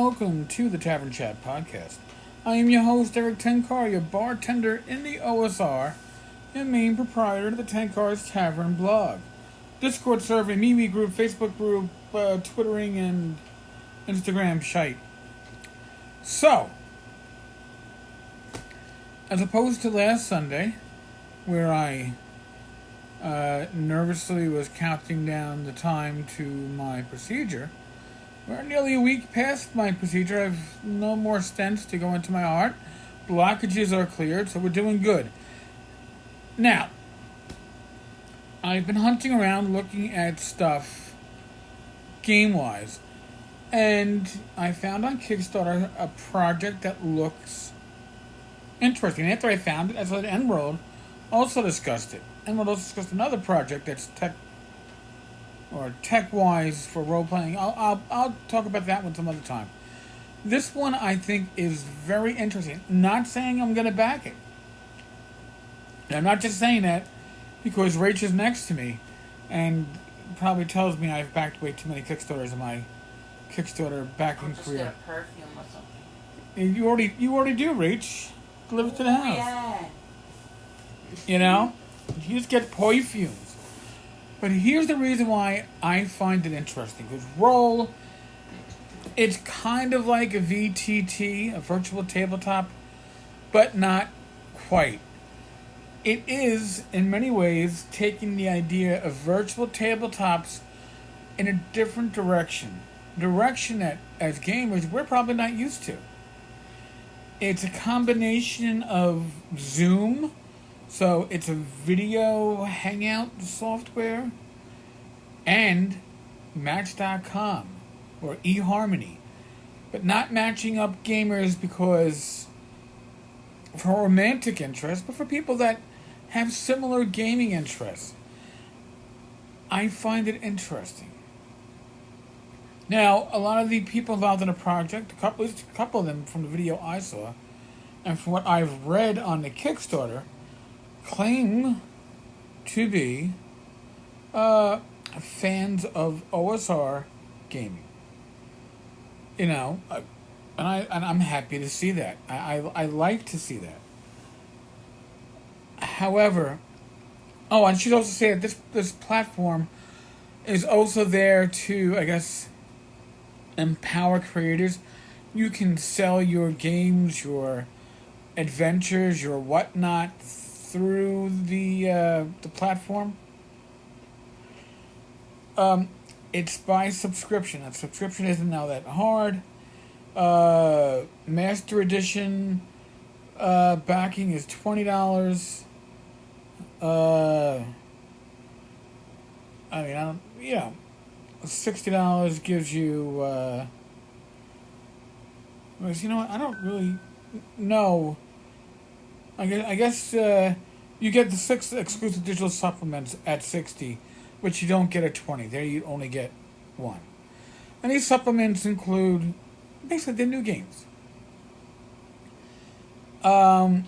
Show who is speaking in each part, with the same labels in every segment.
Speaker 1: welcome to the Tavern Chat Podcast. I am your host, Eric Tenkar, your bartender in the OSR and main proprietor of the Tenkar's Tavern blog, Discord server, MeWe group, Facebook group, Twittering, and Instagram shite. So, as opposed to last Sunday, where I nervously was counting down the time to my procedure, we're nearly a week past my procedure. I have no more stents to go into my heart. Blockages are cleared, so we're doing good. Now, I've been hunting around looking at stuff game-wise, and I found on Kickstarter a project that looks interesting. After I found it, I saw that Enworld also discussed it. Enworld also discussed another project that's tech-wise for role-playing. I'll talk about that one some other time. This one I think is very interesting. Not saying I'm going to back it. And I'm not just saying that because Rach is next to me and probably tells me I've backed way too many Kickstarters in my Kickstarter backing career.
Speaker 2: Just get a perfume or something.
Speaker 1: You already do, Rach. Deliver it to the house.
Speaker 2: Yeah.
Speaker 1: You know? You just get perfumes. But here's the reason why I find it interesting. Because Roll, it's kind of like a VTT, a virtual tabletop, but not quite. It is, in many ways, taking the idea of virtual tabletops in a different direction. Direction that, as gamers, we're probably not used to. It's a combination of Zoom, so it's a video hangout software, and Match.com or eHarmony, but not matching up gamers because for romantic interests, but for people that have similar gaming interests. I find it interesting. Now, a lot of the people involved in the project, a couple of them from the video I saw, and from what I've read on the Kickstarter, claim to be fans of OSR gaming. You know, and I'm happy to see that. I like to see that. However, and she'd also say that this platform is also there to, I guess, empower creators. You can sell your games, your adventures, your whatnot through the platform. It's by subscription. That subscription isn't now that hard. Master Edition backing is $20. $60 gives you. You know what? I don't really know. I guess you get the 6 exclusive digital supplements at $60, which you don't get at $20. There you only get 1. And these supplements include basically the new games. And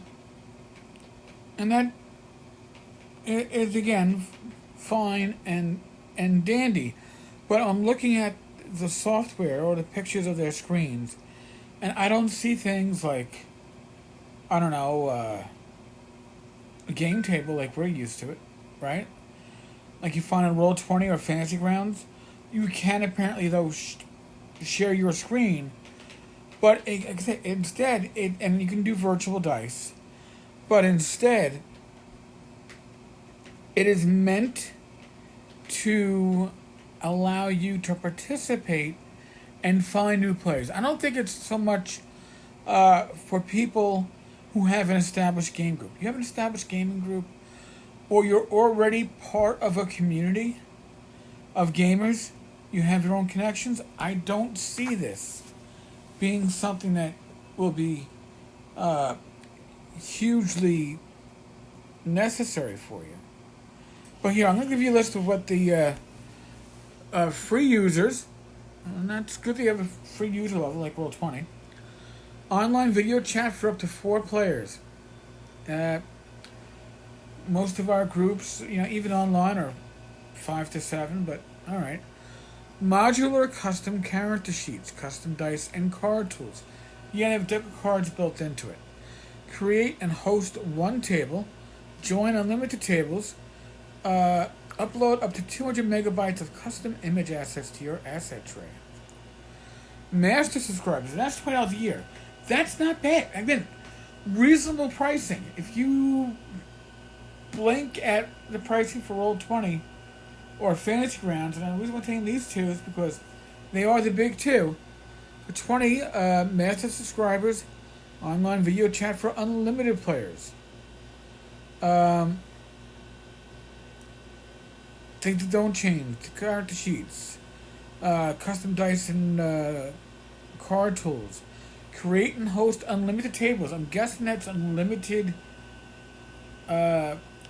Speaker 1: that is, again, fine and dandy. But I'm looking at the software or the pictures of their screens, and I don't see things like, I don't know, a game table like we're used to it, right? Like you find on Roll20 or Fantasy Grounds. You can apparently, though, share your screen, but instead, and you can do virtual dice, but instead, it is meant to allow you to participate and find new players. I don't think it's so much for people who have an established game group. You have an established gaming group, or you're already part of a community of gamers, you have your own connections. I don't see this being something that will be hugely necessary for you. But here, I'm going to give you a list of what the free users, and that's good that you have a free user level like Roll20. Online video chat for up to 4 players. Most of our groups, even online, are 5 to 7, but all right. Modular custom character sheets, custom dice, and card tools. You have deck of cards built into it. Create and host one table. Join unlimited tables. Upload up to 200 megabytes of custom image assets to your asset tray. Master subscribers, and that's $20 a year. That's not bad. Again, reasonable pricing. If you blink at the pricing for Roll20 or Fantasy Grounds, and the reason I'm taking these two is because they are the big two. For 20 master subscribers, online video chat for unlimited players. Things that don't change. The character sheets. Custom dice and card tools. Create and host unlimited tables. I'm guessing that's unlimited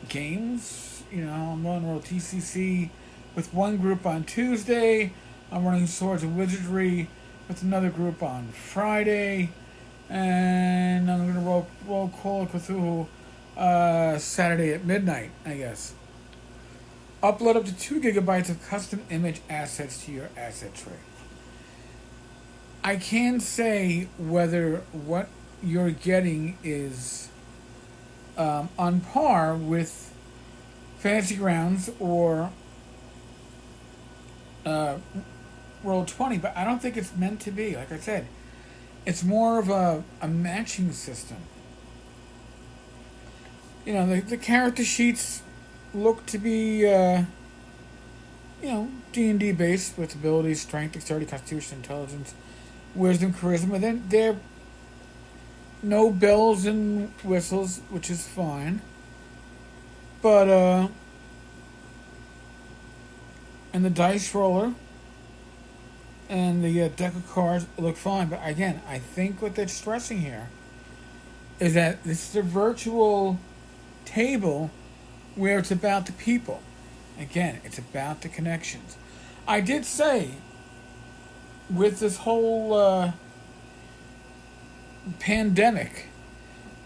Speaker 1: games. You know, I'm running Roll TCC with one group on Tuesday. I'm running Swords and Wizardry with another group on Friday. And I'm going to roll Call of Cthulhu Saturday at midnight, I guess. Upload up to 2 gigabytes of custom image assets to your asset tray. I can say whether what you're getting is on par with Fantasy Grounds or Roll20, but I don't think it's meant to be. Like I said, it's more of a matching system. You know, the character sheets look to be, D&D based with abilities, strength, dexterity, constitution, intelligence, wisdom, charisma. Then they're no bells and whistles, which is fine. But, and the dice roller and the deck of cards look fine. But again, I think what they're stressing here is that this is a virtual table where it's about the people. Again, it's about the connections. I did say, with this whole pandemic,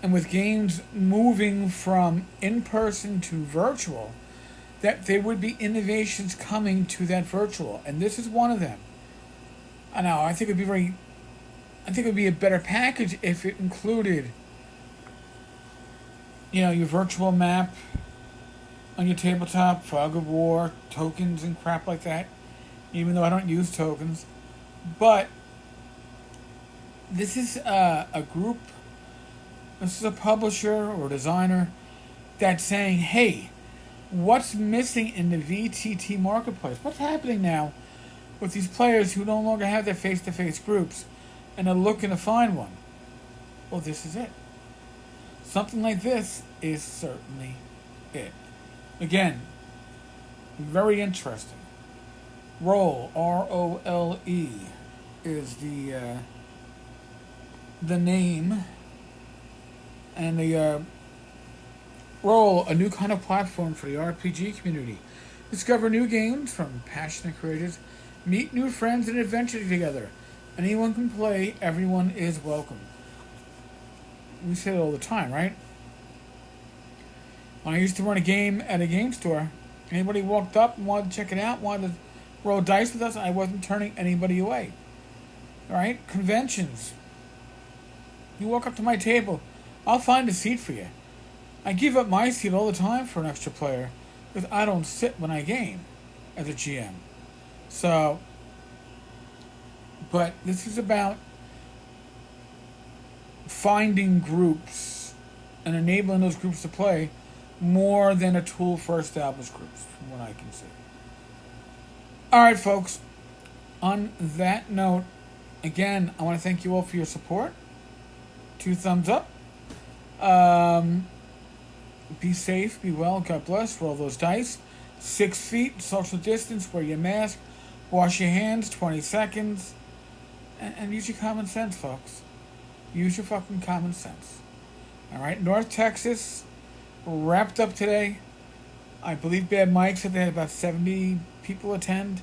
Speaker 1: and with games moving from in-person to virtual, that there would be innovations coming to that virtual, and this is one of them. I know. I think it would be a better package if it included, your virtual map on your tabletop, fog of war, tokens and crap like that. Even though I don't use tokens, but this is a group. This is a publisher or designer that's saying, "Hey, what's missing in the VTT marketplace? What's happening now with these players who no longer have their face-to-face groups and are looking to find one?" Well, this is it. Something like this is certainly it. Again, very interesting. Roll, R-O-L-E, is the name. And the Roll, a new kind of platform for the RPG community. Discover new games from passionate creators. Meet new friends and adventure together. Anyone can play. Everyone is welcome. We say it all the time, right? When I used to run a game at a game store, anybody walked up and wanted to check it out, wanted to roll dice with us, I wasn't turning anybody away. Alright? Conventions. You walk up to my table, I'll find a seat for you. I give up my seat all the time for an extra player because I don't sit when I game as a GM. So, but this is about finding groups and enabling those groups to play more than a tool for established groups, from what I can see. Alright, folks. On that note, again, I want to thank you all for your support. 2 thumbs up. Be safe, be well, God bless. Roll those dice. 6 feet, social distance, wear your mask, wash your hands, 20 seconds. And use your common sense, folks. Use your fucking common sense. Alright, North Texas wrapped up today. I believe Bad Mike said they had about 70 people attend.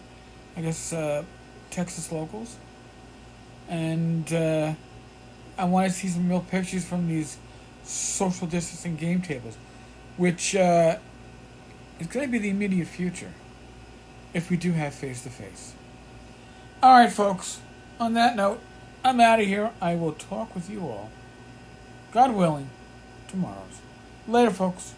Speaker 1: I guess Texas locals. And I want to see some real pictures from these social distancing game tables, which is going to be the immediate future if we do have face-to-face. All right, folks. On that note, I'm out of here. I will talk with you all, God willing, tomorrow. Later, folks.